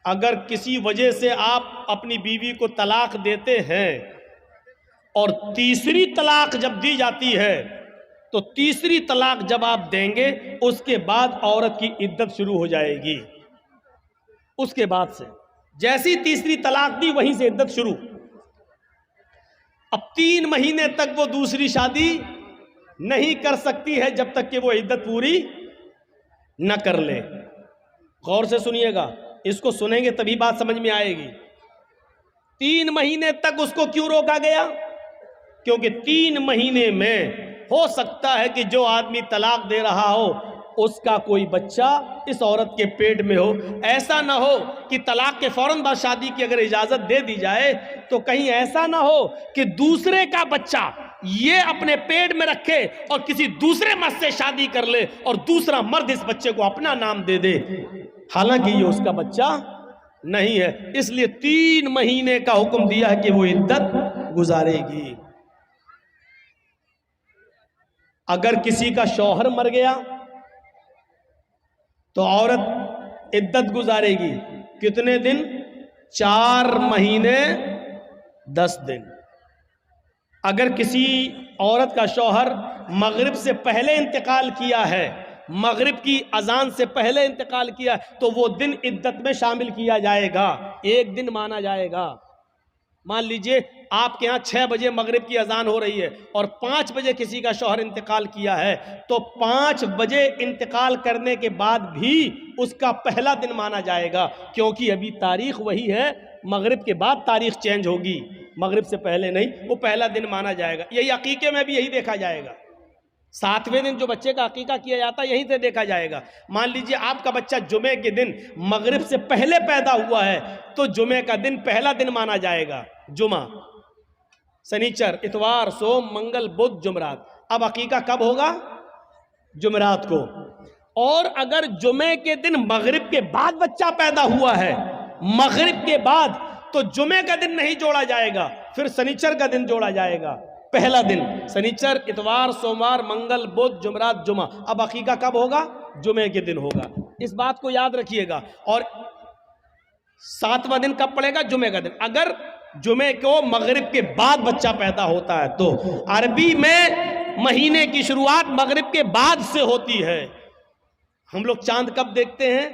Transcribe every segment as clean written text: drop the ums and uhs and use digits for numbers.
अगर किसी वजह से आप अपनी बीवी को तलाक देते हैं और तीसरी तलाक जब दी जाती है तो तीसरी तलाक जब आप देंगे उसके बाद औरत की इद्दत शुरू हो जाएगी। उसके बाद से जैसी तीसरी तलाक दी वहीं से इद्दत शुरू। अब 3 महीने तक वो दूसरी शादी नहीं कर सकती है जब तक कि वो इद्दत पूरी न कर ले। गौर से सुनिएगा, इसको सुनेंगे तभी बात समझ में आएगी। 3 महीने तक उसको क्यों रोका गया? क्योंकि 3 महीने में हो सकता है कि जो आदमी तलाक दे रहा हो उसका कोई बच्चा इस औरत के पेट में हो। ऐसा ना हो कि तलाक के फौरन बाद शादी की अगर इजाजत दे दी जाए तो कहीं ऐसा ना हो कि दूसरे का बच्चा ये अपने पेट में रखे और किसी दूसरे मर्द से शादी कर ले और दूसरा मर्द इस बच्चे को अपना नाम दे दे, हालांकि ये उसका बच्चा नहीं है। इसलिए 3 महीने का हुक्म दिया है कि वो इद्दत गुजारेगी। अगर किसी का शौहर मर गया तो औरत इद्दत गुजारेगी कितने दिन? 4 महीने 10 दिन। अगर किसी औरत का शौहर मगरिब से पहले इंतकाल किया है, मगरिब की अजान से पहले इंतकाल किया, तो वो दिन इद्दत में शामिल किया जाएगा, 1 दिन माना जाएगा। मान लीजिए आपके यहाँ 6 बजे मगरिब की अजान हो रही है और 5 बजे किसी का शौहर इंतकाल किया है, तो 5 बजे इंतकाल करने के बाद भी उसका पहला दिन माना जाएगा, क्योंकि अभी तारीख वही है। मगरिब के बाद तारीख चेंज होगी, मगरिब से पहले नहीं, वो पहला दिन माना जाएगा। यही अकीके में भी यही देखा जाएगा। 7वें दिन जो बच्चे का अकीका किया जाता है यहीं से देखा जाएगा। मान लीजिए आपका बच्चा जुमे के दिन मगरिब से पहले पैदा हुआ है तो जुमे का दिन पहला दिन माना जाएगा। जुमा, शनिचर, इतवार, सोम, मंगल, बुध, जुमरात। अब अकीका कब होगा? जुमरात को। और अगर जुमे के दिन मगरिब के बाद बच्चा पैदा हुआ है, मगरिब के बाद, तो जुमे का दिन नहीं जोड़ा जाएगा, फिर शनिचर का दिन जोड़ा जाएगा। पहला दिन शनिचर, इतवार, सोमवार, मंगल, बुध, जुमरात, जुमा। अब अकीका कब होगा? जुमे के दिन होगा। इस बात को याद रखिएगा। और 7वां दिन कब पड़ेगा? जुमे का दिन। अगर जुमे को मगरिब के बाद बच्चा पैदा होता है तो अरबी में महीने की शुरुआत मगरिब के बाद से होती है। हम लोग चांद कब देखते हैं?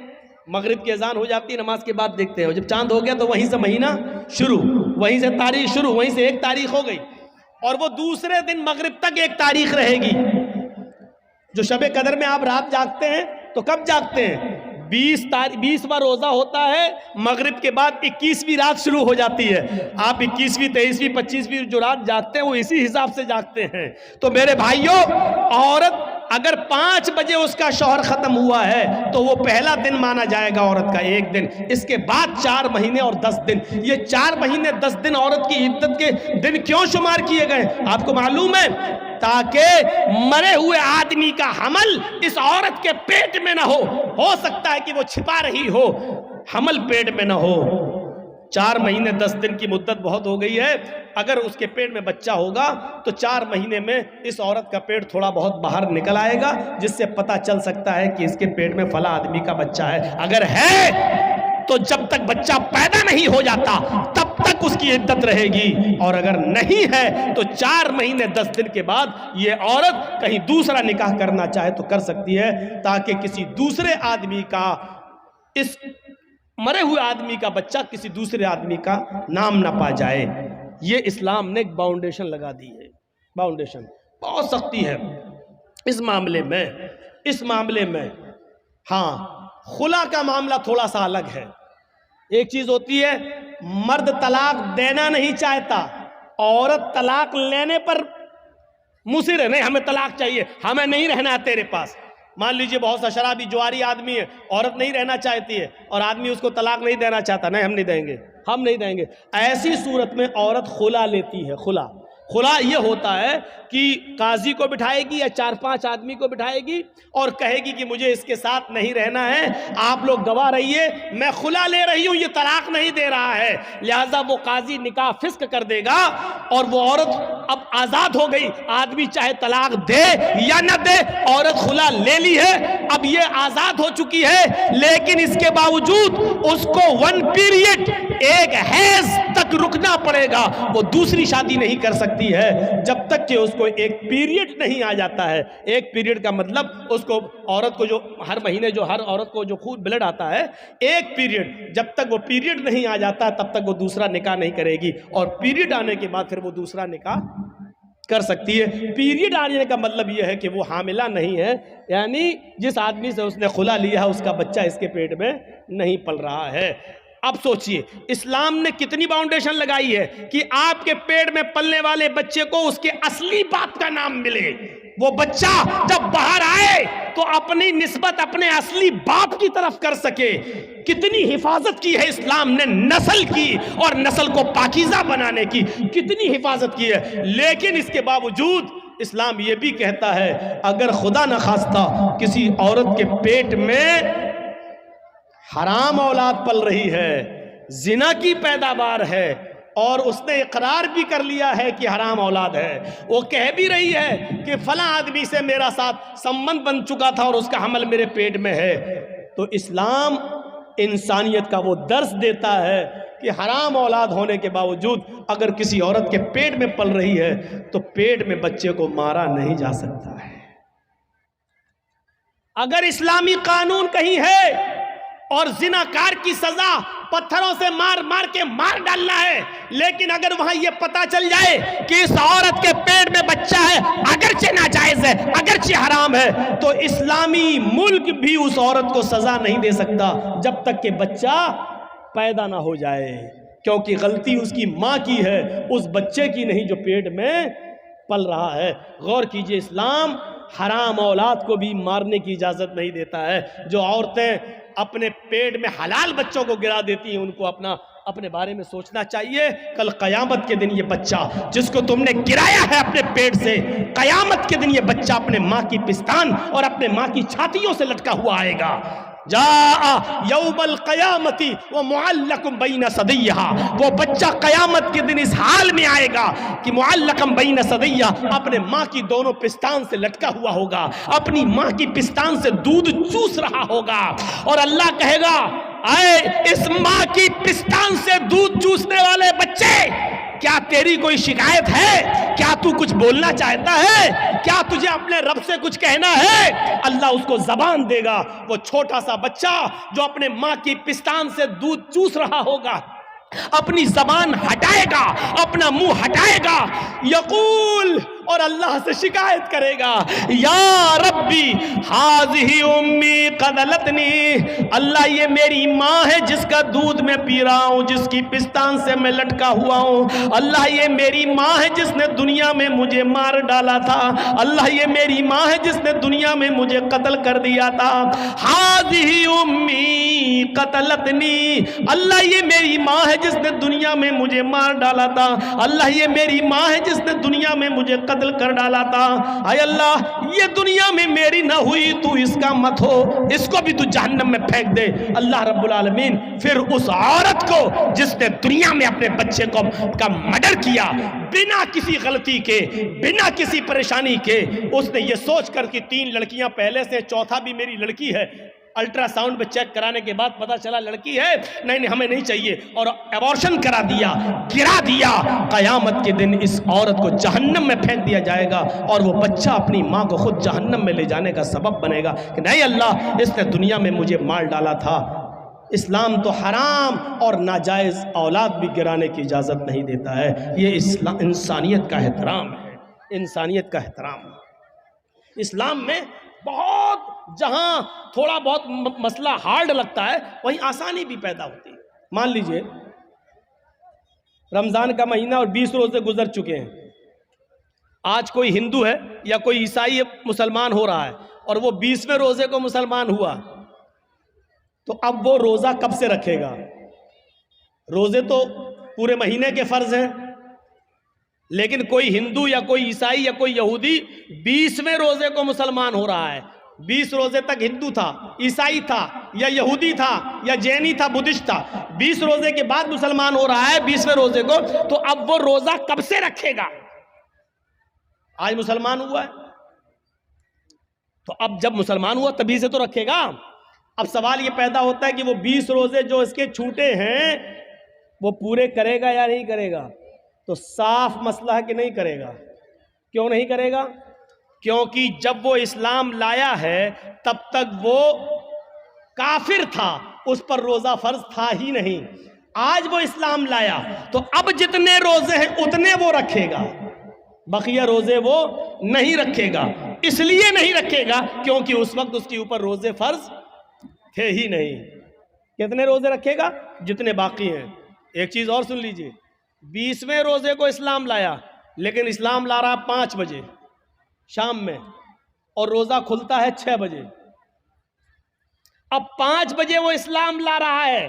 मगरिब की अजान हो जाती है, नमाज के बाद देखते हैं। जब चांद हो गया तो वहीं से महीना शुरू, वहीं से तारीख शुरू, वहीं से 1 तारीख हो गई और वो दूसरे दिन मगरिब तक 1 तारीख रहेगी। जो शबे कदर में आप रात जागते हैं तो कब जागते हैं? 20वां रोजा होता है, मगरिब के बाद 21वीं रात शुरू हो जाती है। आप 21वीं, 23वीं, 25वीं जो रात जागते हैं वो इसी हिसाब से जागते हैं। तो मेरे भाइयों, औरत अगर 5 बजे उसका शौहर खत्म हुआ है तो वो पहला दिन माना जाएगा औरत का, 1 दिन। इसके बाद 4 महीने और 10 दिन। ये 4 महीने 10 दिन औरत की इद्दत के दिन क्यों शुमार किए गए आपको मालूम है? ताकि मरे हुए आदमी का हमल इस औरत के पेट में ना हो सकता है कि वो छिपा रही हो, हमल पेट में ना हो। 4 महीने 10 दिन की मुद्दत बहुत हो गई है। अगर उसके पेट में बच्चा होगा तो 4 महीने में इस औरत का पेट थोड़ा बहुत बाहर निकल आएगा, जिससे पता चल सकता है कि इसके पेट में फला आदमी का बच्चा है। अगर है तो जब तक बच्चा पैदा नहीं हो जाता तब तक उसकी इद्दत रहेगी, और अगर नहीं है तो 4 महीने 10 दिन के बाद ये औरत कहीं दूसरा निकाह करना चाहे तो कर सकती है, ताकि किसी दूसरे आदमी का, इस मरे हुए आदमी का बच्चा किसी दूसरे आदमी का नाम ना पा जाए। ये इस्लाम ने एक बाउंडेशन लगा दी है। बाउंडेशन बहुत सख्ती है इस मामले में। इस मामले में हाँ, खुला का मामला थोड़ा सा अलग है। एक चीज होती है मर्द तलाक देना नहीं चाहता, औरत तलाक लेने पर मुसिर है, नहीं हमें तलाक चाहिए, हमें नहीं रहना है तेरे पास। मान लीजिए बहुत सा शराबी जुआरी आदमी है, औरत नहीं रहना चाहती है और आदमी उसको तलाक नहीं देना चाहता, नहीं हम नहीं देंगे, हम नहीं देंगे। ऐसी सूरत में औरत खुला लेती है। खुला खुला ये होता है कि काजी को बिठाएगी या 4-5 आदमी को बिठाएगी और कहेगी कि मुझे इसके साथ नहीं रहना है, आप लोग गवाह रहिए, मैं खुला ले रही हूं, ये तलाक नहीं दे रहा है। लिहाजा वो काजी निकाह फिस्क कर देगा और वो औरत अब आजाद हो गई। आदमी चाहे तलाक दे या न दे, औरत खुला ले ली है, अब ये आजाद हो चुकी है, लेकिन इसके बावजूद उसको 1 पीरियड, एक हैज तक रुकना पड़ेगा। वो दूसरी शादी नहीं कर सकती है जब तक कि उसको एक पीरियड नहीं आ जाता है। एक पीरियड का मतलब उसको, औरत को जो हर महीने जो हर औरत को जो खून ब्लड आता है, एक पीरियड, जब तक वो पीरियड नहीं आ जाता तब तक वो दूसरा निकाह नहीं करेगी, और पीरियड आने के बाद फिर वो दूसरा निकाह कर सकती है। पीरियड आने का मतलब यह है कि वो हामिला नहीं है, यानी जिस आदमी से उसने खुला लिया है उसका बच्चा इसके पेट में नहीं पल रहा है। अब सोचिए इस्लाम ने कितनी बाउंडेशन लगाई है कि आपके पेट में पलने वाले बच्चे को उसके असली बाप का नाम मिले। वो बच्चा जब बाहर आए तो अपनी निस्बत अपने असली बाप की तरफ कर सके। कितनी हिफाजत की है इस्लाम ने नस्ल की, और नस्ल को पाकीज़ा बनाने की कितनी हिफाजत की है। लेकिन इसके बावजूद इस्लाम ये भी कहता है अगर खुदा न खास्ता किसी औरत के पेट में हराम औलाद पल रही है, जिना की पैदावार है, और उसने इकरार भी कर लिया है कि हराम औलाद है, वो कह भी रही है कि फला आदमी से मेरा साथ संबंध बन चुका था और उसका हमल मेरे पेट में है, तो इस्लाम इंसानियत का वो दर्स देता है कि हराम औलाद होने के बावजूद अगर किसी औरत के पेट में पल रही है तो पेट में बच्चे को मारा नहीं जा सकता है। अगर इस्लामी कानून कहीं है और जिनाकार की सजा पत्थरों से मार मार के मार डालना है, लेकिन अगर वहां यह पता चल जाए कि इस औरत के पेट में बच्चा है, अगरचे नाजायज है, अगरचे हराम है, तो इस्लामी मुल्क भी उस औरत को सजा नहीं दे सकता जब तक कि बच्चा पैदा ना हो जाए, क्योंकि गलती उसकी मां की है, उस बच्चे की नहीं जो पेट में पल रहा है। गौर कीजिए, इस्लाम हराम औलाद को भी मारने की इजाजत नहीं देता है। जो औरतें अपने पेट में हलाल बच्चों को गिरा देती हैं उनको अपने बारे में सोचना चाहिए। कल कयामत के दिन ये बच्चा जिसको तुमने गिराया है अपने पेट से, कयामत के दिन ये बच्चा अपने माँ की पिस्तान और अपने माँ की छातियों से लटका हुआ आएगा। जा यौमल कयामती व मुअल्लकुम बैन सदियहा, वो बच्चा कयामत के दिन इस हाल में आएगा कि मुअल्लकुम बैन सदियहा, अपने माँ की दोनों पिस्तान से लटका हुआ होगा, अपनी माँ की पिस्तान से दूध चूस रहा होगा, और अल्लाह कहेगा आए इस माँ की पिस्तान से दूध चूसने वाले बच्चे, क्या तेरी कोई शिकायत है? क्या तू कुछ बोलना चाहता है? क्या तुझे अपने रब से कुछ कहना है? अल्लाह उसको जबान देगा। वो छोटा सा बच्चा जो अपने माँ की पिस्तान से दूध चूस रहा होगा, अपनी जबान हटाएगा, अपना मुंह हटाएगा, यकूल, और अल्लाह से शिकायत करेगा, या रब्बी हाज़िही उम्मी क़दलतनी, अल्लाह ये मेरी माँ है जिसका दूध मैं पी रहा हूँ, जिसकी पिस्तान से मैं लटका हुआ हूँ। अल्लाह ये मेरी माँ है जिसने दुनिया में मुझे मार डाला था। अल्लाह ये मेरी माँ है जिसने दुनिया में मुझे कत्ल कर दिया था। हाज़िही उम्मी क़तलतनी, अल्लाह ये मेरी माँ है जिसने दुनिया में मुझे मार डाला था। अल्लाह ये मेरी माँ है जिसने दुनिया में मुझे कत्ल कर डाला था। आय अल्लाह ये दुनिया में मेरी ना हुई, तू इसका मत हो, इसको भी तू जहन्नम में फेंक दे। अल्लाह रब्बुल आलमीन फिर उस औरत को जिसने दुनिया में अपने बच्चे का मर्डर किया बिना किसी गलती के, बिना किसी परेशानी के, उसने ये सोच कर कि 3 लड़कियां पहले से, चौथा भी मेरी लड़की है, अल्ट्रासाउंड में चेक कराने के बाद पता चला लड़की है, नहीं हमें नहीं चाहिए, और एबॉर्शन करा दिया, गिरा दिया। कयामत के दिन इस औरत को जहन्नम में फेंक दिया जाएगा और वो बच्चा अपनी माँ को खुद जहन्नम में ले जाने का सबब बनेगा कि नहीं अल्लाह इसने दुनिया में मुझे मार डाला था। इस्लाम तो हराम और नाजायज़ औलाद भी गिराने की इजाज़त नहीं देता है। ये इस्लाम इंसानियत का एहतराम है, इंसानियत का एहतराम। इस्लाम में बहुत, जहां थोड़ा बहुत मसला हार्ड लगता है वहीं आसानी भी पैदा होती है। मान लीजिए रमजान का महीना और 20 रोजे गुजर चुके हैं, आज कोई हिंदू है या कोई ईसाई मुसलमान हो रहा है और वो 20वें रोजे को मुसलमान हुआ, तो अब वो रोजा कब से रखेगा? रोजे तो पूरे महीने के फर्ज हैं, लेकिन कोई हिंदू या कोई ईसाई या कोई यहूदी 20वें रोजे को मुसलमान हो रहा है। 20 रोजे तक हिंदू था, ईसाई था, या यहूदी था, या जैनी था, बुद्धिस्ट था। 20 रोजे के बाद मुसलमान हो रहा है 20वें रोजे को, तो अब वो रोजा कब से रखेगा? आज मुसलमान हुआ है तो अब जब मुसलमान हुआ तभी से तो रखेगा। अब सवाल ये पैदा होता है कि वो 20 रोजे जो इसके छूटे हैं वो पूरे करेगा या नहीं करेगा? तो साफ मसला है कि नहीं करेगा। क्यों नहीं करेगा? क्योंकि जब वो इस्लाम लाया है तब तक वो काफिर था, उस पर रोजा फर्ज था ही नहीं। आज वो इस्लाम लाया तो अब जितने रोजे हैं उतने वो रखेगा, बकिया रोजे वो नहीं रखेगा। इसलिए नहीं रखेगा क्योंकि उस वक्त उसके ऊपर रोजे फर्ज थे ही नहीं। कितने रोजे रखेगा? जितने बाकी हैं। एक चीज और सुन लीजिए, 20वें रोजे को इस्लाम लाया, लेकिन इस्लाम ला रहा 5 बजे शाम में और रोजा खुलता है 6 बजे। अब 5 बजे वो इस्लाम ला रहा है,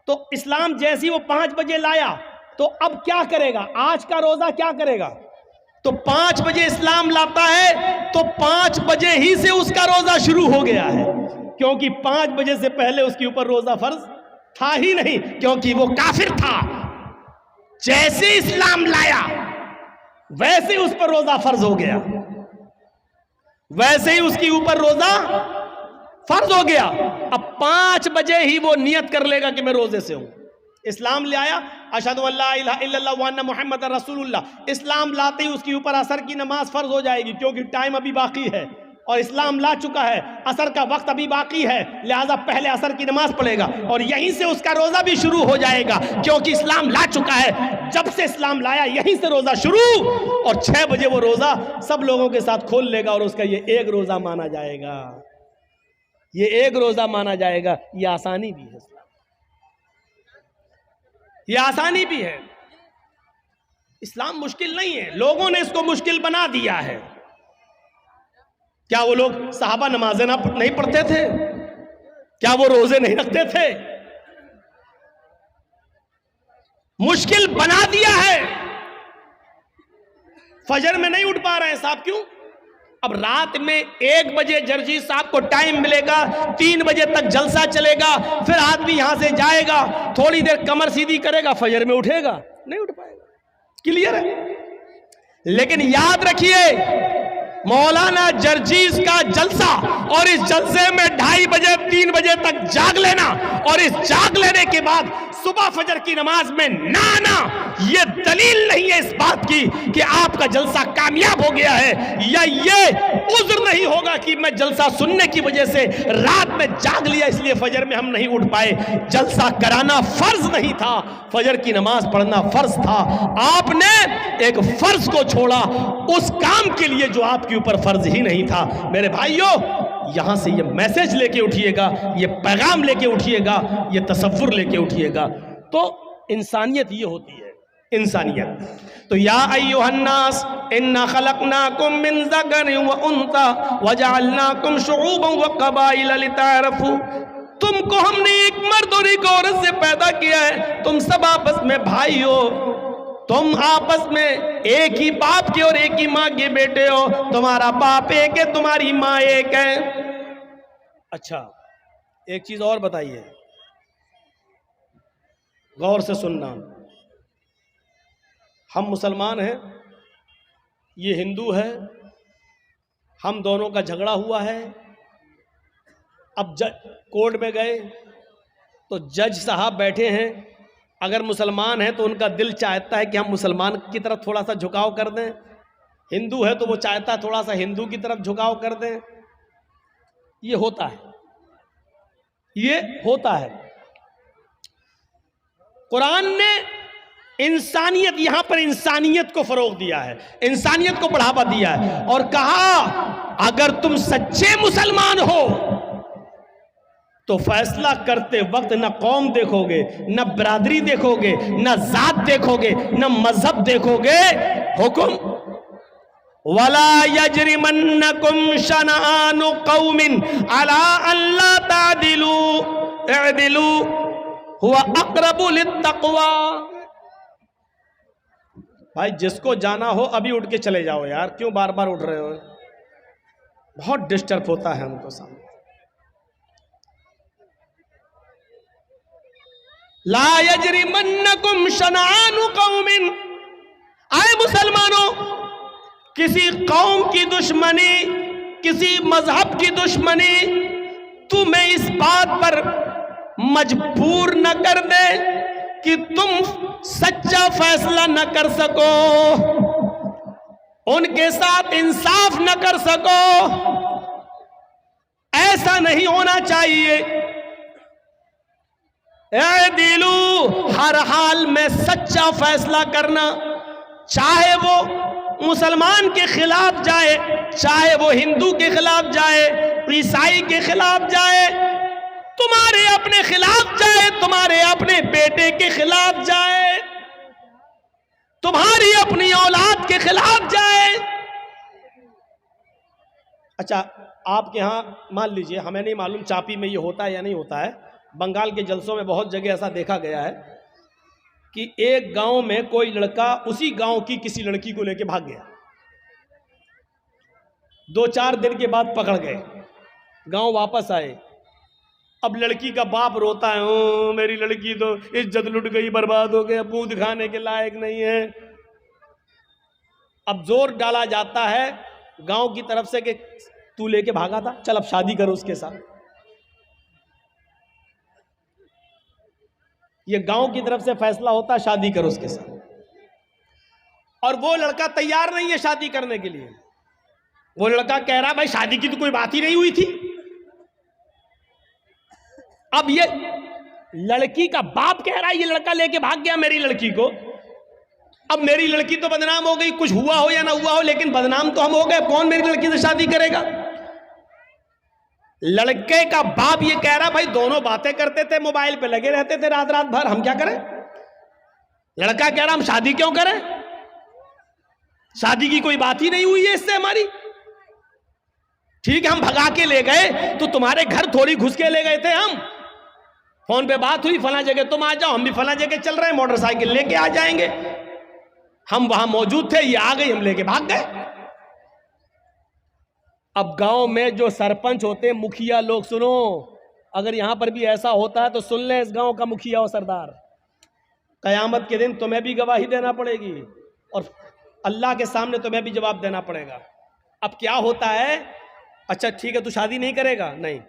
तो इस्लाम जैसी वो 5 बजे लाया तो अब क्या करेगा? आज का रोजा क्या करेगा? तो 5 बजे इस्लाम लाता है तो 5 बजे ही से उसका रोजा शुरू हो गया है, क्योंकि 5 बजे से पहले उसके ऊपर रोजा फर्ज था ही नहीं, क्योंकि वो काफिर था। जैसे इस्लाम लाया वैसे ही उस पर रोजा फर्ज हो गया, वैसे ही उसके ऊपर रोजा फर्ज हो गया। अब 5 बजे ही वो नियत कर लेगा कि मैं रोजे से हूं। इस्लाम ले आया, अशहदु अल्ला इलाहा इल्लल्लाह व अन्ना मुहम्मदर रसूलुल्लाह। इस्लाम लाते ही उसके ऊपर असर की नमाज फर्ज हो जाएगी, क्योंकि टाइम अभी बाकी है और इस्लाम ला चुका है, असर का वक्त अभी बाकी है, लिहाजा पहले असर की नमाज पढ़ेगा और यहीं से उसका रोजा भी शुरू हो जाएगा, क्योंकि इस्लाम ला चुका है। जब से इस्लाम लाया यहीं से रोजा शुरू, और 6 बजे वो रोजा सब लोगों के साथ खोल लेगा और उसका ये एक रोजा माना जाएगा। ये एक रोजा माना जाएगा। ये आसानी भी है, ये आसानी भी है। इस्लाम मुश्किल नहीं है, लोगों ने इसको मुश्किल बना दिया है। क्या वो लोग सहाबा नमाजें नहीं पढ़ते थे? क्या वो रोजे नहीं रखते थे? मुश्किल बना दिया है। फजर में नहीं उठ पा रहे हैं साहब, क्यों? अब रात में 1 बजे जर्जी साहब को टाइम मिलेगा, 3 बजे तक जलसा चलेगा, फिर आदमी यहां से जाएगा, थोड़ी देर कमर सीधी करेगा, फजर में उठेगा? नहीं उठ पाएगा। क्लियर है? लेकिन याद रखिए, मौलाना जर्जीस का जलसा और इस जलसे में 2:30 बजे 3 बजे तक जाग लेना और इस जाग लेने के बाद सुबह फजर की नमाज में ना आना, यह दलील नहीं है इस बात की कि आपका जलसा कामयाब हो गया है, या ये उज्र नहीं होगा कि मैं जलसा सुनने की वजह से रात में जाग लिया इसलिए फजर में हम नहीं उठ पाए। जलसा कराना फर्ज नहीं था, फजर की नमाज पढ़ना फर्ज था। आपने एक फर्ज को छोड़ा उस काम के लिए जो आपके ऊपर फर्ज ही नहीं था। मेरे भाइयों, यहां से ये मैसेज लेके उठिएगा, ये पैगाम लेके उठिएगा, ये तसव्वुर लेके उठिएगा। तो इंसानियत ये होती है, इंसानियत। तो या अय्युहन्नास इन्ना खलकनाकुम मिन ज़करिन व उन्सा व जअलनाकुम शुऊबन व क़बाइल लितारफू। तुमको हमने एक मर्द और एक औरत से पैदा किया है, तुम सब आपस में भाई हो, तुम आपस में एक ही बाप के और एक ही माँ के बेटे हो, तुम्हारा बाप एक है, तुम्हारी माँ एक है। अच्छा, एक चीज और बताइए, गौर से सुनना। हम मुसलमान हैं, ये हिंदू है, हम दोनों का झगड़ा हुआ है। अब कोर्ट में गए तो जज साहब बैठे हैं, अगर मुसलमान है तो उनका दिल चाहता है कि हम मुसलमान की तरफ थोड़ा सा झुकाव कर दें, हिंदू है तो वो चाहता है थोड़ा सा हिंदू की तरफ झुकाव कर दें। ये होता है, ये होता है। कुरान ने इंसानियत, यहां पर इंसानियत को फरोग दिया है, इंसानियत को बढ़ावा दिया है और कहा अगर तुम सच्चे मुसलमान हो तो फैसला करते वक्त न कौम देखोगे, न बिरादरी देखोगे, न जात देखोगे, न मजहब देखोगे। हुक्म वला यजरिमन्नकुम शनआनु कौमिन अला अल्ला तादिलू इअदिलू हुवा अक़रबु लित्तक़वा। भाई जिसको जाना हो अभी उठ के चले जाओ यार, क्यों बार बार उठ रहे हो? बहुत डिस्टर्ब होता है हमको सामने। ला यजरिमन्नकुम शनानु कौमिन, आए मुसलमानों, किसी कौम की दुश्मनी, किसी मजहब की दुश्मनी तुम्हें इस बात पर मजबूर न कर दे कि तुम सच्चा फैसला न कर सको, उनके साथ इंसाफ न कर सको। ऐसा नहीं होना चाहिए। ए दिलू, हर हाल में सच्चा फैसला करना, चाहे वो मुसलमान के खिलाफ जाए, चाहे वो हिंदू के खिलाफ जाए, ईसाई के खिलाफ जाए, तुम्हारे अपने खिलाफ जाए, तुम्हारे अपने बेटे के खिलाफ जाए, तुम्हारी अपनी औलाद के खिलाफ जाए। अच्छा, आपके यहां मान लीजिए, हमें नहीं मालूम चापी में ये होता है या नहीं होता है, बंगाल के जलसों में बहुत जगह ऐसा देखा गया है कि एक गांव में कोई लड़का उसी गांव की किसी लड़की को लेकर भाग गया। 2-4 दिन के बाद पकड़ गए, गांव वापस आए। अब लड़की का बाप रोता है, ओ मेरी लड़की तो इज्जत लुट गई, बर्बाद हो गया, मुंह दिखाने के लायक नहीं है। अब जोर डाला जाता है गांव की तरफ से कि तू लेके भागा था, चल अब शादी करो उसके साथ। ये गांव की तरफ से फैसला होता है, शादी करो उसके साथ, और वो लड़का तैयार नहीं है शादी करने के लिए। वो लड़का कह रहा भाई शादी की तो कोई बात ही नहीं हुई थी। अब ये लड़की का बाप कह रहा है ये लड़का लेके भाग गया मेरी लड़की को। अब मेरी लड़की तो बदनाम हो गई, कुछ हुआ हो या ना हुआ हो, लेकिन बदनाम तो हम हो गए, कौन मेरी लड़की से शादी करेगा? लड़के का बाप ये कह रहा भाई दोनों बातें करते थे, मोबाइल पे लगे रहते थे रात रात भर, हम क्या करें? लड़का कह रहा हम शादी क्यों करें, शादी की कोई बात ही नहीं हुई है इससे हमारी। ठीक है, हम भगा के ले गए तो तुम्हारे घर थोड़ी घुस के ले गए थे, हम फोन पे बात हुई, फला जगह तुम आ जाओ, हम भी फला जगह चल रहे हैं, मोटरसाइकिल लेके आ जाएंगे। हम वहां मौजूद थे, ये आ गई, हम लेके भाग गए। अब गांव में जो सरपंच होते हैं, मुखिया लोग, सुनो, अगर यहां पर भी ऐसा होता है तो सुन ले इस गांव का मुखिया और सरदार, कयामत के दिन तुम्हें भी गवाही देना पड़ेगी और अल्लाह के सामने तुम्हें भी जवाब देना पड़ेगा। अब क्या होता है, अच्छा ठीक है तू शादी नहीं करेगा, नहीं,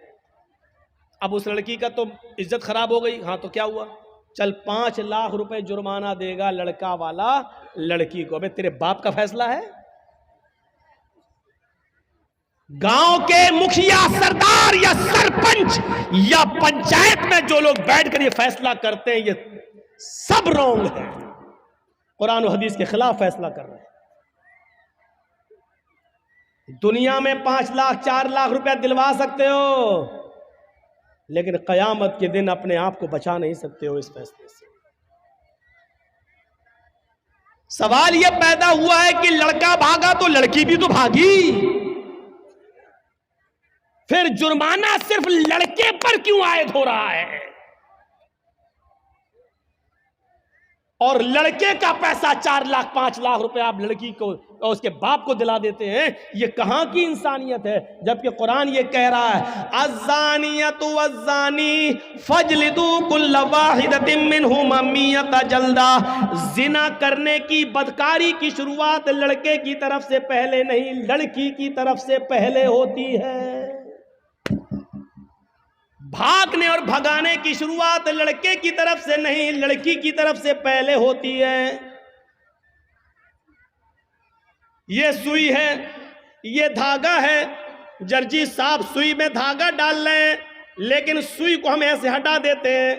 अब उस लड़की का तो इज्जत खराब हो गई, हाँ तो क्या हुआ, चल 5 लाख रुपए जुर्माना देगा लड़का वाला लड़की को। अबे तेरे बाप का फैसला है? गांव के मुखिया, सरदार या सरपंच या पंचायत में जो लोग बैठकर ये फैसला करते हैं, ये सब रॉन्ग है, कुरान और हदीस के खिलाफ फैसला कर रहे हैं। दुनिया में 5 लाख 4 लाख रुपया दिलवा सकते हो, लेकिन कयामत के दिन अपने आप को बचा नहीं सकते हो इस फैसले से। सवाल यह पैदा हुआ है कि लड़का भागा तो लड़की भी तो भागी, फिर जुर्माना सिर्फ लड़के पर क्यों आयद हो रहा है? और लड़के का पैसा 4 लाख 5 लाख रुपए आप लड़की को और उसके बाप को दिला देते हैं, ये कहां की इंसानियत है? जबकि कुरान ये कह रहा है अज़्ज़ानियतु वज़्ज़ानी फजलिदू कुल्ल वाहिदतिन मिनहुमा मियता जल्दा। जिना करने की, बदकारी की शुरुआत लड़के की तरफ से पहले नहीं, लड़की की तरफ से पहले होती है। भागने और भगाने की शुरुआत लड़के की तरफ से नहीं, लड़की की तरफ से पहले होती है। ये सुई है, ये धागा है, जर्जी साहब सुई में धागा डाल रहे हैं, लेकिन सुई को हम ऐसे हटा देते हैं,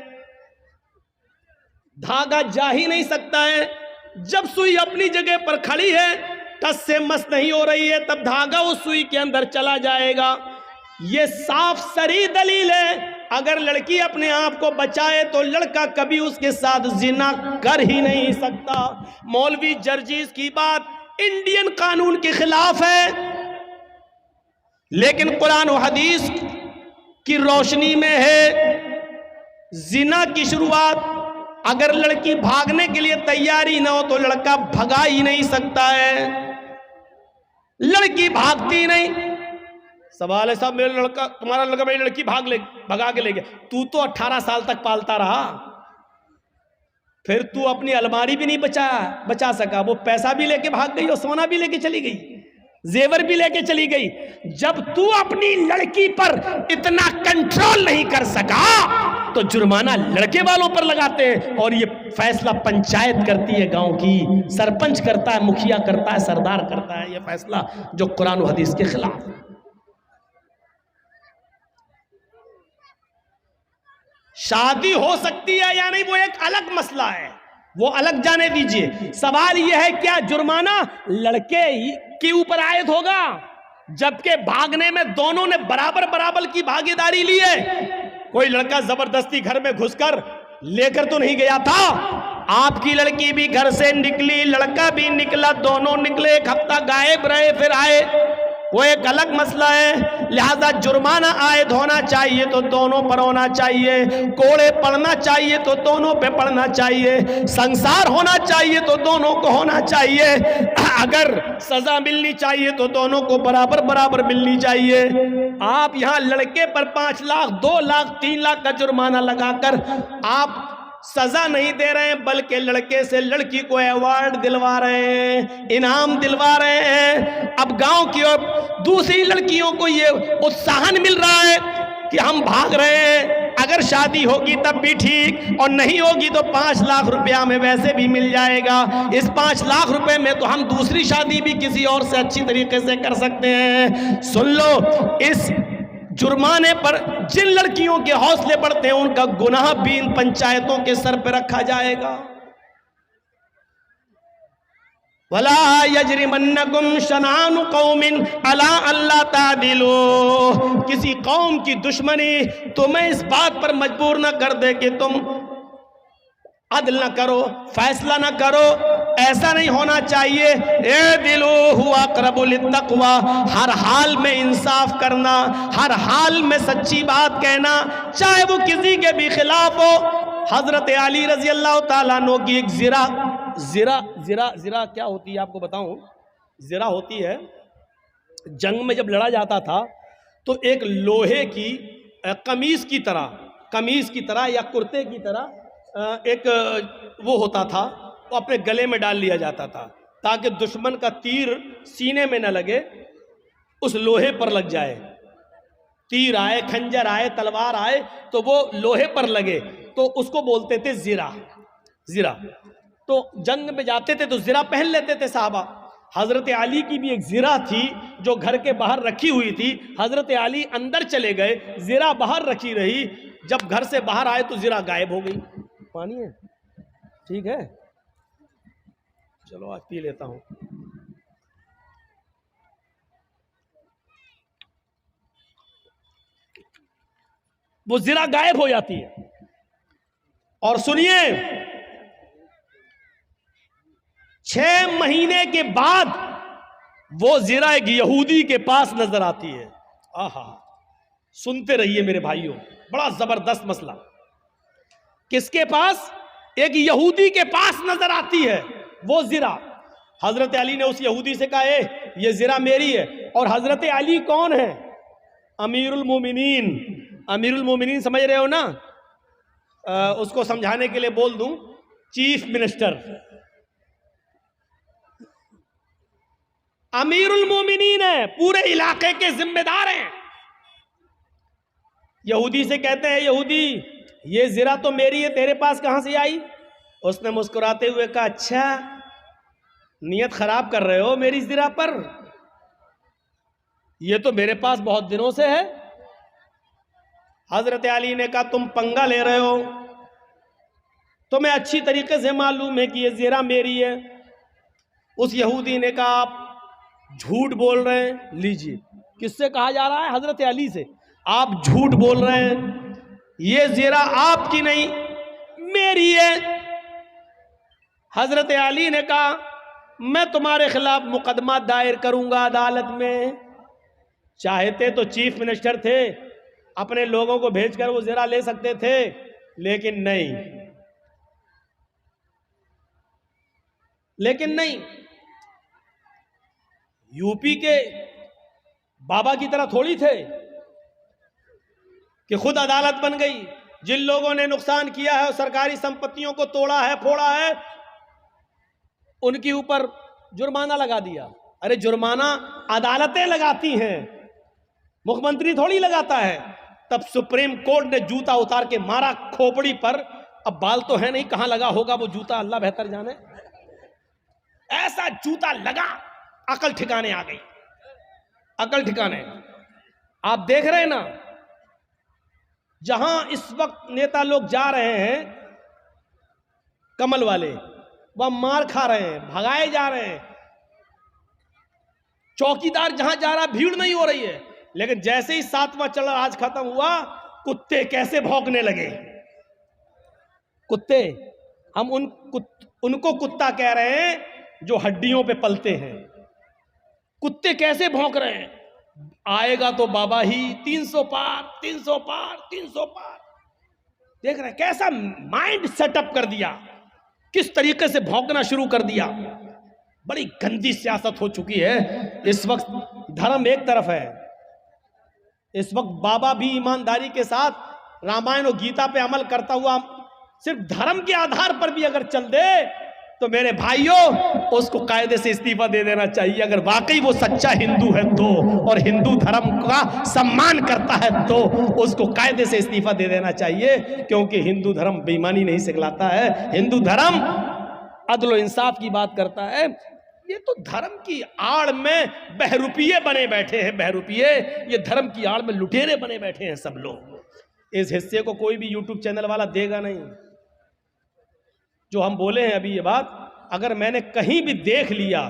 धागा जा ही नहीं सकता है। जब सुई अपनी जगह पर खड़ी है, टस से मस नहीं हो रही है, तब धागा उस सुई के अंदर चला जाएगा। ये साफ सरी दलील है, अगर लड़की अपने आप को बचाए तो लड़का कभी उसके साथ जिना कर ही नहीं सकता। मौलवी जर्जीस की बात इंडियन कानून के खिलाफ है, लेकिन कुरान और हदीस की रोशनी में है। जिना की शुरुआत अगर लड़की भागने के लिए तैयारी ना हो तो लड़का भगा ही नहीं सकता है। लड़की भागती नहीं, सवाल है साहब मेरा लड़का, तुम्हारा लड़का मेरी लड़की भगा के ले गया। तू तो 18 साल तक पालता रहा, फिर तू अपनी अलमारी भी नहीं बचा सका। वो पैसा भी लेके भाग गई और सोना भी लेके चली गई, जेवर भी लेके चली गई। जब तू अपनी लड़की पर इतना कंट्रोल नहीं कर सका तो जुर्माना लड़के वालों पर लगाते हैं, और ये फैसला पंचायत करती है, गांव की सरपंच करता है, मुखिया करता है, सरदार करता है ये फैसला, जो कुरान और हदीस के खिलाफ है। शादी हो सकती है या नहीं वो एक अलग मसला है, वो अलग जाने दीजिए। सवाल यह है क्या जुर्माना लड़के के ऊपर आयत होगा, जबकि भागने में दोनों ने बराबर की भागीदारी ली है। कोई लड़का जबरदस्ती घर में घुसकर लेकर तो नहीं गया था। आपकी लड़की भी घर से निकली, लड़का भी निकला, दोनों निकले, एक हफ्ता गायब रहे, फिर आए, वो एक अलग मसला है। लिहाजा जुर्माना आयद होना चाहिए तो दोनों पर होना चाहिए, कोड़े पड़ना चाहिए तो दोनों पे पड़ना चाहिए, संसार होना चाहिए तो दोनों को होना चाहिए। अगर सजा मिलनी चाहिए तो दोनों को बराबर मिलनी चाहिए। आप यहाँ लड़के पर 5 लाख, 2 लाख, 3 लाख का जुर्माना लगाकर आप सजा नहीं दे रहे हैं, बल्कि लड़के से लड़की को अवार्ड दिलवा रहे हैं, इनाम दिलवा रहे हैं। अब गांव की और दूसरी लड़कियों को ये उत्साहन मिल रहा है कि हम भाग रहे हैं, अगर शादी होगी तब भी ठीक, और नहीं होगी तो 5 लाख रुपया हमें वैसे भी मिल जाएगा। इस 5 लाख रुपए में तो हम दूसरी शादी भी किसी और से अच्छी तरीके से कर सकते हैं। सुन लो, इस जुर्माने पर जिन लड़कियों के हौसले बढ़ते हैं उनका गुनाह भी इन पंचायतों के सर पर रखा जाएगा। वला यजरिमन्नकुम शनानु कौमिन अला अल्ला तादिलू, किसी कौम की दुश्मनी तुम्हें इस बात पर मजबूर न कर दे कि तुम अदल न करो, फैसला न करो। ऐसा नहीं होना चाहिए। ए दिलो हुआ अक़रबु लित्तक़वा, हर हाल में इंसाफ करना, हर हाल में सच्ची बात कहना, चाहे वो किसी के भी खिलाफ हो। हजरत अली रजी अल्लाह ताला अन्हु की एक जिरा क्या होती है आपको बताऊं। जिरा होती है, जंग में जब लड़ा जाता था तो एक लोहे की कमीज की तरह या कुर्ते की तरह एक वो होता था, वो अपने गले में डाल लिया जाता था ताकि दुश्मन का तीर सीने में न लगे, उस लोहे पर लग जाए। तीर आए, खंजर आए, तलवार आए तो वो लोहे पर लगे, तो उसको बोलते थे जिरा। तो जंग में जाते थे तो जिरा पहन लेते थे साहबा। हजरत अली की भी एक जिरा थी जो घर के बाहर रखी हुई थी। हजरत अली अंदर चले गए, जिरा बाहर रखी रही। जब घर से बाहर आए तो जिरा गायब हो गई। पानी है? ठीक है, चलो आज पी लेता हूं। वो जिरा गायब हो जाती है। और सुनिए, 6 महीने के बाद वो जिरा एक यहूदी के पास नजर आती है। आहा, सुनते रहिए मेरे भाइयों, बड़ा जबरदस्त मसला। किसके पास? एक यहूदी के पास नजर आती है वो जिरा। हजरत अली ने उस यहूदी से कहा, ये जिरा मेरी है। और हजरत अली कौन है? अमीरुल मोमिनीन। अमीरुल मोमिनीन समझ रहे हो ना? उसको समझाने के लिए बोल दूं, चीफ मिनिस्टर। अमीरुल मोमिनीन है, पूरे इलाके के जिम्मेदार हैं। यहूदी से कहते हैं, यहूदी ये जिरा तो मेरी है, तेरे पास कहां से आई? उसने मुस्कुराते हुए कहा, अच्छा नियत खराब कर रहे हो मेरी जिरा पर, ये तो मेरे पास बहुत दिनों से है। हजरत अली ने कहा, तुम पंगा ले रहे हो, तुम्हें अच्छी तरीके से मालूम है कि ये जिरा मेरी है। उस यहूदी ने कहा, आप झूठ बोल रहे हैं। लीजिए, किससे कहा जा रहा है? हजरत अली से। आप झूठ बोल रहे हैं, ये जिरा आपकी नहीं मेरी है। हजरत अली ने कहा, मैं तुम्हारे खिलाफ मुकदमा दायर करूंगा अदालत में। चाहते तो चीफ मिनिस्टर थे, अपने लोगों को भेजकर वो जिरा ले सकते थे, लेकिन नहीं, लेकिन नहीं, यूपी के बाबा की तरह थोड़ी थे कि खुद अदालत बन गई। जिन लोगों ने नुकसान किया है और सरकारी संपत्तियों को तोड़ा है, फोड़ा है, उनके ऊपर जुर्माना लगा दिया। अरे जुर्माना अदालतें लगाती हैं, मुख्यमंत्री थोड़ी लगाता है। तब सुप्रीम कोर्ट ने जूता उतार के मारा खोपड़ी पर। अब बाल तो है नहीं, कहां लगा होगा वो जूता, अल्लाह बेहतर जाने। ऐसा जूता लगा, अकल ठिकाने आ गई, अकल ठिकाने। आप देख रहे हैं ना, जहां इस वक्त नेता लोग जा रहे हैं कमल वाले, वह मार खा रहे हैं, भगाए जा रहे हैं। चौकीदार जहां जा रहा भीड़ नहीं हो रही है, लेकिन जैसे ही 7वां चढ़ा आज खत्म हुआ, कुत्ते कैसे भौंकने लगे। कुत्ते, हम उनको कुत्ता कह रहे हैं जो हड्डियों पे पलते हैं। कुत्ते कैसे भौंक रहे हैं। आएगा तो बाबा ही 300 पार, 300 पार, 300 पार। देख रहे हैं कैसा माइंड सेटअप कर दिया, किस तरीके से भौंकना शुरू कर दिया। बड़ी गंदी सियासत हो चुकी है। इस वक्त धर्म एक तरफ है, इस वक्त बाबा भी ईमानदारी के साथ रामायण और गीता पे अमल करता हुआ सिर्फ धर्म के आधार पर भी अगर चल दे तो मेरे भाइयों उसको कायदे से इस्तीफा दे देना चाहिए। अगर वाकई वो सच्चा हिंदू है तो, और हिंदू धर्म का सम्मान करता है तो उसको कायदे से इस्तीफा दे देना चाहिए, क्योंकि हिंदू धर्म बेईमानी नहीं सिखलाता है। हिंदू धर्म अदल और इंसाफ की बात करता है। ये तो धर्म की आड़ में बहरूपिये बने बैठे हैं, बहरूपिये। ये धर्म की आड़ में लुटेरे बने बैठे हैं सब लोग। इस हिस्से को कोई भी यूट्यूब चैनल वाला देगा नहीं। जो हम बोले हैं अभी ये बात, अगर मैंने कहीं भी देख लिया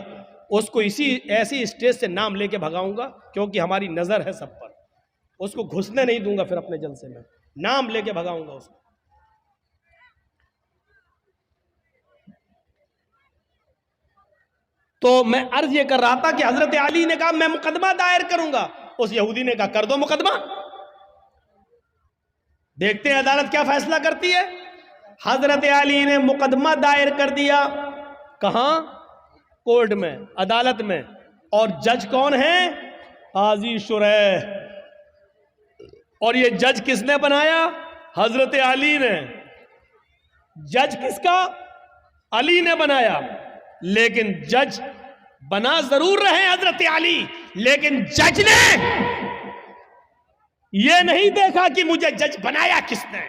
उसको ऐसी स्टेज से नाम लेके भगाऊंगा, क्योंकि हमारी नजर है सब पर। उसको घुसने नहीं दूंगा, फिर अपने जलसे में नाम लेके भगाऊंगा उसको। तो मैं अर्ज ये कर रहा था कि हजरत अली ने कहा मैं मुकदमा दायर करूंगा। उस यहूदी ने कहा कर दो मुकदमा, देखते हैं अदालत क्या फैसला करती है। हजरत अली ने मुकदमा दायर कर दिया। कहां? कोर्ट में, अदालत में। और जज कौन है? काजी शुरैह। और ये जज किसने बनाया? हजरत अली ने। जज किसका? अली ने बनाया। लेकिन जज बना जरूर रहे हजरत अली, लेकिन जज ने यह नहीं देखा कि मुझे जज बनाया किसने।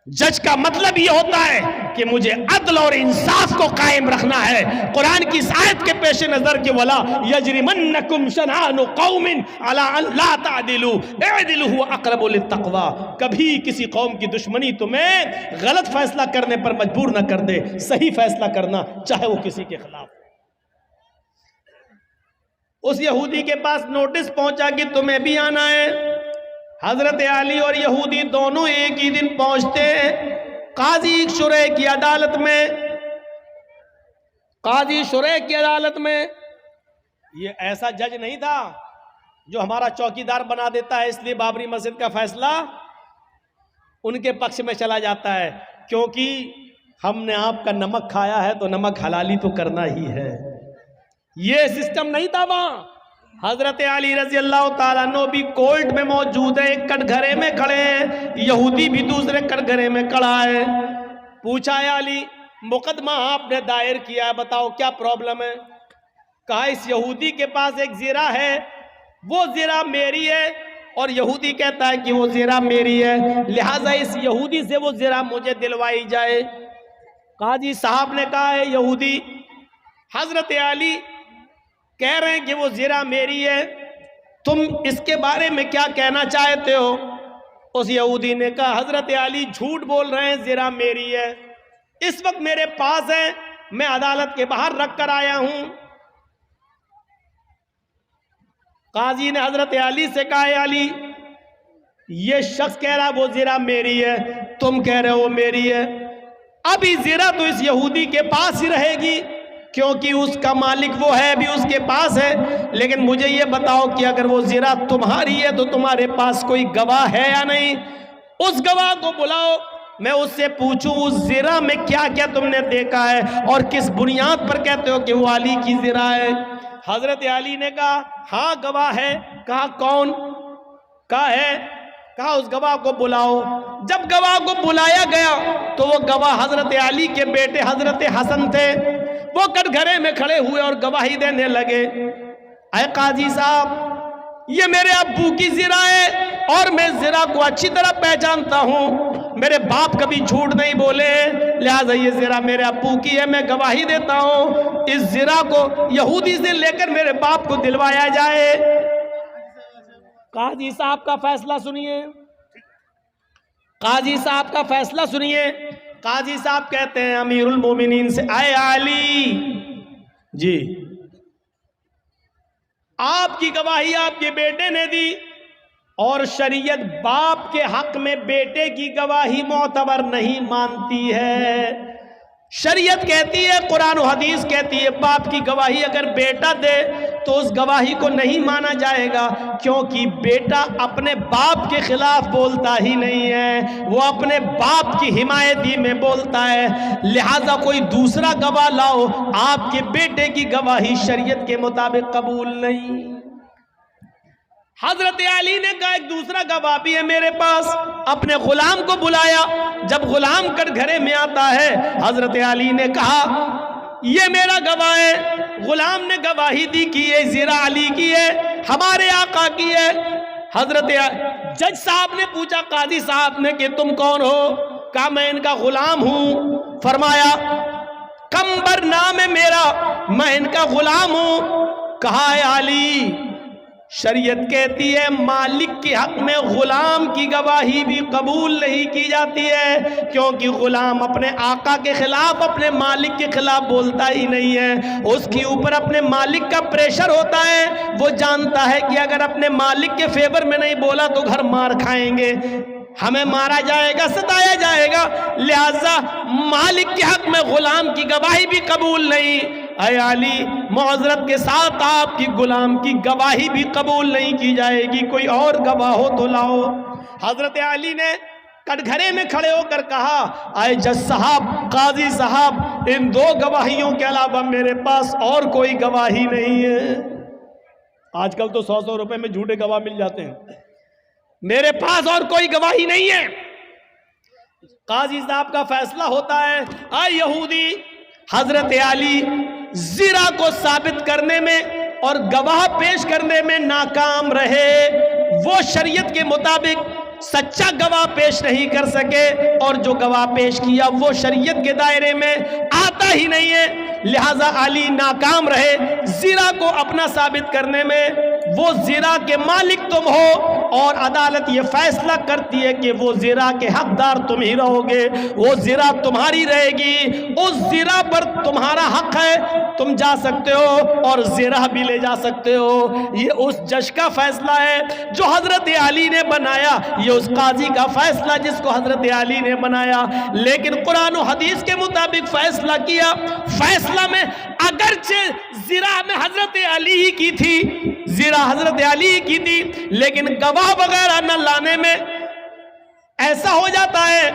जज का मतलब यह होता है कि मुझे अदल और इंसाफ को कायम रखना है। कुरान की इस आयत के पेश नजर के वला यजरिमन्नकुम शनानु कौमिन अला अल्ला तादिलु इदिलु हुवा अक़रबु लित्तक़वा। कभी किसी कौम की दुश्मनी तुम्हें गलत फैसला करने पर मजबूर न कर दे, सही फैसला करना, चाहे वो किसी के खिलाफ। उस यहूदी के पास नोटिस पहुंचा कि तुम्हें भी आना है। हजरत अली और यहूदी दोनों एक ही दिन पहुंचते हैं काजी शुरैह की अदालत में। काजी शुरैह की अदालत में ये ऐसा जज नहीं था जो हमारा चौकीदार बना देता है, इसलिए बाबरी मस्जिद का फैसला उनके पक्ष में चला जाता है, क्योंकि हमने आपका नमक खाया है तो नमक हलाली तो करना ही है। ये सिस्टम नहीं था वहां। हजरत अली रजी अल्लाह ताला अन्हु भी कोर्ट में मौजूद है, एक कटघरे में खड़े हैं, यहूदी भी दूसरे कटघरे में खड़ा है। पूछा है अली मुकदमा आपने दायर किया है, बताओ क्या प्रॉब्लम है। कहा इस यहूदी के पास एक ज़िरा है, वो ज़िरा मेरी है, और यहूदी कहता है कि वो ज़िरा मेरी है, लिहाजा इस यहूदी से वो ज़िरा मुझे दिलवाई जाए। काजी साहब ने कहा है यहूदी, हजरत अली कह रहे हैं कि वो ज़िरा मेरी है, तुम इसके बारे में क्या कहना चाहते हो। उस यहूदी ने कहा हजरत अली झूठ बोल रहे हैं, ज़िरा मेरी है, इस वक्त मेरे पास है, मैं अदालत के बाहर रख कर आया हूं। काजी ने हजरत अली से कहा अली ये शख्स कह रहा वो ज़िरा मेरी है, तुम कह रहे हो वो मेरी है। अभी ज़िरा तो इस यहूदी के पास ही रहेगी, क्योंकि उसका मालिक वो है, भी उसके पास है। लेकिन मुझे ये बताओ कि अगर वो ज़िरा तुम्हारी है तो तुम्हारे पास कोई गवाह है या नहीं। उस गवाह को बुलाओ मैं उससे पूछूं उस ज़िरा में क्या क्या तुमने देखा है और किस बुनियाद पर कहते हो कि वो अली की ज़िरा है। हजरत अली ने कहा हाँ गवाह है। कहा कौन? कहा है। कहा उस गवाह को बुलाओ। जब गवाह को बुलाया गया तो वो गवाह हजरत अली के बेटे हजरत हसन थे। वो कटघरे में खड़े हुए और गवाही देने लगे, अय काजी साहब ये मेरे अब्बू की ज़िरा है और मैं ज़िरा को अच्छी तरह पहचानता हूँ। मेरे बाप कभी झूठ नहीं बोले, लिहाजा ये ज़िरा मेरे अब्बू की है। मैं गवाही देता हूँ इस ज़िरा को यहूदी से लेकर मेरे बाप को दिलवाया जाए। काजी साहब का फैसला सुनिए, काजी साहब का फैसला सुनिए। काजी साहब कहते हैं अमीरुल मोमिनीन से, आए अली जी आपकी गवाही आपके बेटे ने दी और शरीयत बाप के हक में बेटे की गवाही मोतबर नहीं मानती है। शरीयत कहती है, कुरान और हदीस कहती है बाप की गवाही अगर बेटा दे तो उस गवाही को नहीं माना जाएगा, क्योंकि बेटा अपने बाप के खिलाफ बोलता ही नहीं है, वो अपने बाप की हिमायती में बोलता है। लिहाजा कोई दूसरा गवाह लाओ, आपके बेटे की गवाही शरीयत के मुताबिक कबूल नहीं। हजरत अली ने कहा एक दूसरा गवाह भी है मेरे पास। अपने गुलाम को बुलाया। जब गुलाम कटघरे में आता है हजरत अली ने कहा ये मेरा गवाह है। गुलाम ने गवाही दी कि ये ज़िरा अली की है, हमारे आका की है। हजरत जज साहब ने पूछा काजी साहब ने कि तुम कौन हो? कहा मैं इनका गुलाम हूं। फरमाया कंबर नाम है मेरा, मैं इनका गुलाम हूं। कहा है अली शरीयत कहती है मालिक के हक में गुलाम की गवाही भी कबूल नहीं की जाती है, क्योंकि गुलाम अपने आका के खिलाफ अपने मालिक के खिलाफ बोलता ही नहीं है। उसके ऊपर अपने मालिक का प्रेशर होता है। वो जानता है कि अगर अपने मालिक के फेवर में नहीं बोला तो घर मार खाएंगे, हमें मारा जाएगा, सताया जाएगा। लिहाजा मालिक के हक में गुलाम की गवाही भी कबूल नहीं। अय अली मौजरत के साथ आपकी गुलाम की गवाही भी कबूल नहीं की जाएगी, कोई और गवाह हो तो लाओ। हजरत अली ने कटघरे में खड़े होकर कहा आए जज साहब, काजी साहब, इन दो गवाहियों के अलावा मेरे पास और कोई गवाही नहीं है। आजकल तो 100-100 रुपए में झूठे गवाह मिल जाते हैं। मेरे पास और कोई गवाही नहीं है। काजी साहब का फैसला होता है, आए यहूदी हजरत अली ज़िरा को साबित करने में और गवाह पेश करने में नाकाम रहे। वो शरीयत के मुताबिक सच्चा गवाह पेश नहीं कर सके और जो गवाह पेश किया वो शरीयत के दायरे में आता ही नहीं है। लिहाजा अली नाकाम रहे ज़िरा को अपना साबित करने में। वो ज़िरा के मालिक तुम हो और अदालत ये फैसला करती है कि वो ज़िरा के हकदार तुम ही रहोगे, वो ज़िरा तुम्हारी रहेगी, उस ज़िरा पर तुम्हारा हक है, तुम जा सकते हो और ज़िरा भी ले जा सकते हो। ये उस जज का फैसला है जो हजरत अली ने बनाया, ये उस काजी का फैसला जिसको हजरत अली ने बनाया। लेकिन कुरान और हदीस के मुताबिक फैसला किया। फैसला में अगरचे ज़िरा में हजरत अली ही की थी, ज़िरा हजरत अली की थी, लेकिन गवाह वगैरह न लाने में ऐसा हो जाता है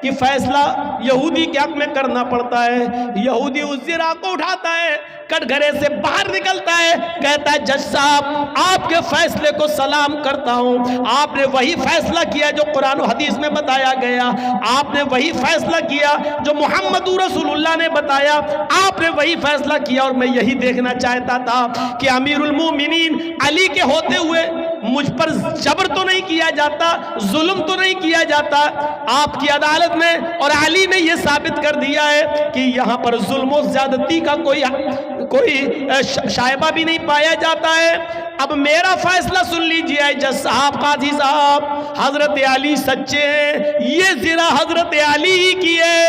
कि फैसला यहूदी के हक में करना पड़ता है। यहूदी उस ज़िरा को उठाता है, कटघरे से बाहर निकलता है, कहता है जज साहब आपके फैसले को सलाम करता हूं। आपने वही फैसला किया जो कुरान और हदीस में बताया गया, आपने वही फैसला किया जो मोहम्मद रसूलुल्लाह ने बताया, आपने वही फैसला किया। और मैं यही देखना चाहता था कि अमीरुल मोमिनीन अली के होते हुए मुझ पर जबर तो नहीं किया जाता, जुल्म तो नहीं किया जाता आपकी अदालत में। और अली ने यह साबित कर दिया है कि यहाँ पर जुल्म और ज्यादती का कोई शायबा भी नहीं पाया जाता है। अब मेरा फैसला सुन लीजिए जज साहब, काजी साहब, हजरत अली सच्चे हैं, ये ज़िरा हजरत अली ही की है,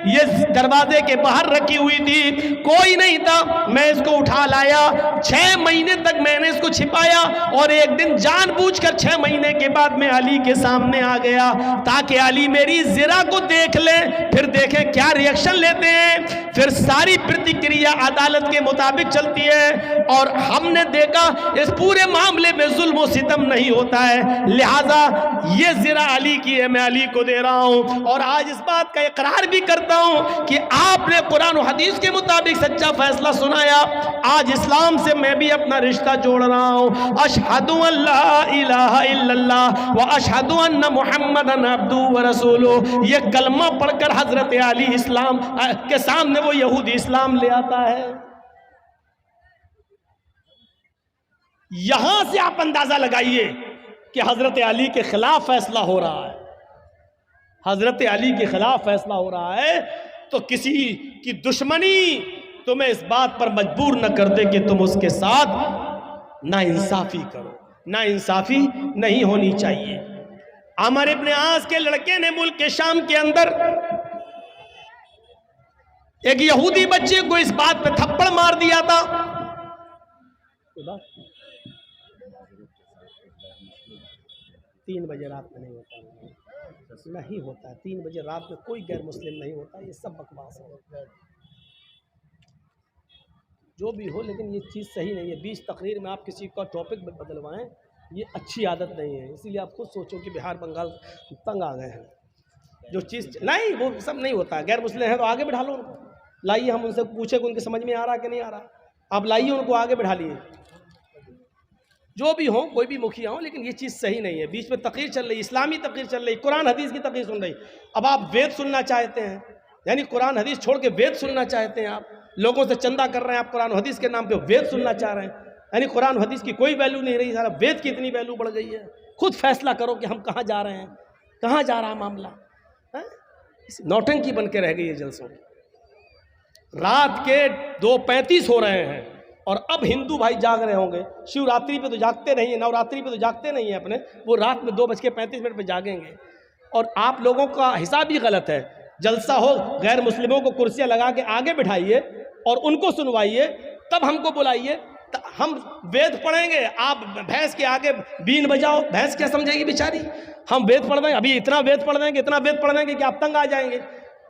ये दरवाजे के बाहर रखी हुई थी, कोई नहीं था, मैं इसको उठा लाया। 6 महीने तक मैंने इसको छिपाया और एक दिन जानबूझकर 6 महीने के बाद मैं अली के सामने आ गया ताकि अली मेरी ज़िरा को देख ले, फिर देखें क्या रिएक्शन लेते हैं। फिर सारी प्रतिक्रिया अदालत के मुताबिक चलती है और हमने देखा इस पूरे मामले में जुल्म और सितम नहीं होता है। लिहाजा ये ज़रा अली की है, मैं अली को दे रहा हूं। और आज इस बात का इकरार भी करता हूं कि आपने कुरान और हदीस के मुताबिक सच्चा फैसला सुनाया। आज इस्लाम से मैं भी अपना रिश्ता जोड़ रहा हूं। अशहदु अल्ला इलाहा इल्लल्लाह व अशहदु अन्ना मुहम्मदन अब्दुहु व रसूलुहु, ये कलमा पढ़कर हजरत अली इस्लाम के सामने वो यहूदी इस्लाम ले आता है। यहां से आप अंदाजा लगाइए कि हजरत अली के खिलाफ फैसला हो रहा है। हजरत अली के खिलाफ फैसला हो रहा है तो किसी की दुश्मनी तुम्हें इस बात पर मजबूर न कर दे कि तुम उसके साथ नाइंसाफी करो। नाइंसाफी नहीं होनी चाहिए। अमर इब्न आस के लड़के ने मुल्क के शाम के अंदर एक यहूदी बच्चे को इस बात पे थप्पड़ मार दिया था। 3 बजे रात में नहीं होता, नहीं होता। 3 बजे रात में कोई गैर मुस्लिम नहीं होता। ये सब बकवास है, जो भी हो, लेकिन ये चीज़ सही नहीं है। 20 तकरीर में आप किसी का टॉपिक बदलवाएं, ये अच्छी आदत नहीं है। इसीलिए आप खुद सोचो कि बिहार बंगाल तंग आ गए हैं। जो चीज़ नहीं, वो सब नहीं होता। गैर मुस्लिम है तो आगे बिठा लो उनको, लाइए, हम उनसे पूछे कि उनके समझ में आ रहा कि नहीं आ रहा। आप लाइए उनको, आगे बिठा लिए, जो भी हो, कोई भी मुखिया हो, लेकिन ये चीज़ सही नहीं है। बीच में तकरीर चल रही, इस्लामी तकरीर चल रही, कुरान हदीस की तकरीर सुन रही। अब आप वेद सुनना चाहते हैं, यानी कुरान हदीस छोड़ के वेद सुनना चाहते हैं। आप लोगों से चंदा कर रहे हैं, आप कुरान हदीस के नाम पे वेद सुनना चाह रहे हैं, यानी कुरान हदीस की कोई वैल्यू नहीं रही। सारा वेद की इतनी वैल्यू बढ़ गई है। खुद फैसला करो कि हम कहाँ जा रहे हैं, कहाँ जा रहा मामला है। नौटंकी बन के रह गई है जलसों। रात के 2:35 हो रहे हैं और अब हिंदू भाई जाग रहे होंगे। शिवरात्रि पे तो जागते नहीं है, नवरात्रि पे तो जागते नहीं है अपने, वो रात में 2:35 पे जागेंगे। और आप लोगों का हिसाब ही गलत है। जलसा हो, गैर मुस्लिमों को कुर्सियां लगा के आगे बिठाइए और उनको सुनवाइए, तब हमको बुलाइए, हम वेद पढ़ेंगे। आप भैंस के आगे बीन बजाओ, भैंस क्या समझेगी बेचारी। हम वेद पढ़ देंगे, अभी इतना वेद पढ़ देंगे, इतना वेद पढ़ देंगे कि आप तंग आ जाएंगे।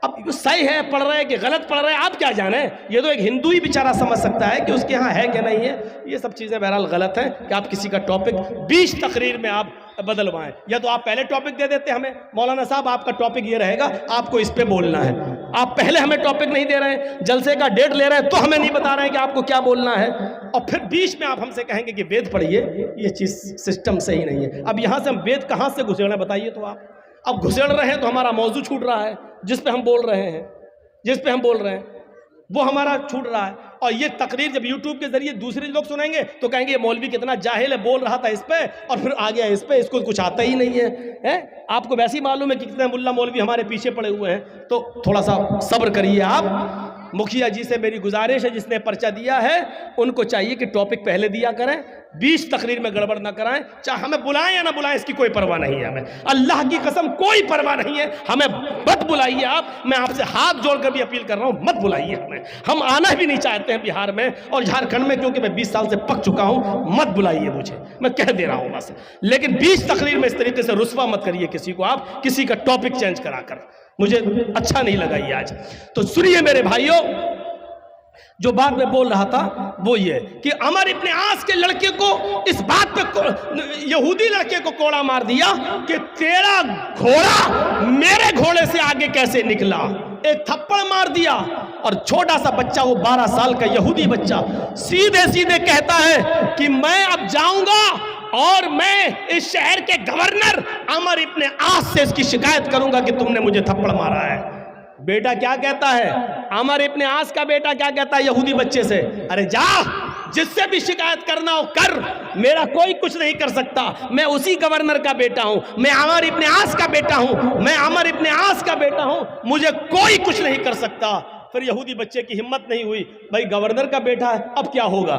अब सही है पढ़ रहे हैं कि गलत पढ़ रहे हैं, आप क्या जाने। ये तो एक हिंदू ही बेचारा समझ सकता है कि उसके यहाँ है कि नहीं है। ये सब चीज़ें बहरहाल गलत हैं कि आप किसी का टॉपिक 20 तकरीर में आप बदलवाएं। या तो आप पहले टॉपिक दे देते हमें, मौलाना साहब आपका टॉपिक ये रहेगा, आपको इस पे बोलना है। आप पहले हमें टॉपिक नहीं दे रहे हैं, जलसे का डेट ले रहे हैं, तो हमें नहीं बता रहे हैं कि आपको क्या बोलना है, और फिर बीच में आप हमसे कहेंगे कि वेद पढ़िए। ये चीज़ सिस्टम सही नहीं है। अब यहाँ से हम वेद कहाँ से घुसेड़ना बताइए तो आप। अब घुसेड़ रहे हैं तो हमारा मौजू छूट रहा है, जिस पे हम बोल रहे हैं, वो हमारा छूट रहा है। और ये तकरीर जब यूट्यूब के जरिए दूसरे लोग सुनेंगे तो कहेंगे ये मौलवी कितना जाहिल है, बोल रहा था इस पे और फिर आ गया इस पे, इसको कुछ आता ही नहीं है। आपको वैसे ही मालूम है कि कितने मुल्ला मौलवी हमारे पीछे पड़े हुए हैं। तो थोड़ा सा सब्र करिए आप। मुखिया जी से मेरी गुजारिश है, जिसने पर्चा दिया है उनको चाहिए कि टॉपिक पहले दिया करें, 20 तकरीर में गड़बड़ ना कराएं। चाहे हमें बुलाएं या ना बुलाएं, इसकी कोई परवाह नहीं है हमें, अल्लाह की कसम कोई परवाह नहीं है। हमें मत बुलाइए आप, मैं आपसे हाथ जोड़कर भी अपील कर रहा हूं, मत बुलाइए हमें। हम आना भी नहीं चाहते हैं बिहार में और झारखंड में, क्योंकि मैं 20 साल से पक चुका हूं। मत बुलाइए मुझे, मैं कह दे रहा हूं बस। लेकिन 20 तकरीर में इस तरीके से रुस्वा मत करिए किसी को आप, किसी का टॉपिक चेंज कराकर। मुझे अच्छा नहीं लगा ये आज। तो सुनिए मेरे भाइयों, जो बात मैं बोल रहा था वो ये कि अमर इब्न आस के लड़के को इस बात पे, यहूदी लड़के को कोड़ा मार दिया कि तेरा घोड़ा मेरे घोड़े से आगे कैसे निकला। एक थप्पड़ मार दिया और छोटा सा बच्चा, वो 12 साल का यहूदी बच्चा, सीधे सीधे कहता है कि मैं अब जाऊंगा और मैं इस शहर के गवर्नर अमर इब्न आस से इसकी शिकायत करूंगा कि तुमने मुझे थप्पड़ मारा है। बेटा क्या कहता है, अमर इब्न आस का बेटा क्या कहता है यहूदी बच्चे से, अरे जा, जिससे भी शिकायत करना हो कर, मेरा कोई कुछ नहीं कर सकता। मैं उसी गवर्नर का बेटा हूं, मैं अमर इब्न आस का बेटा हूं, मैं अमर इब्न आस का बेटा हूं, मुझे कोई कुछ नहीं कर सकता। फिर यहूदी बच्चे की हिम्मत नहीं हुई, भाई गवर्नर का बेटा है, अब क्या होगा।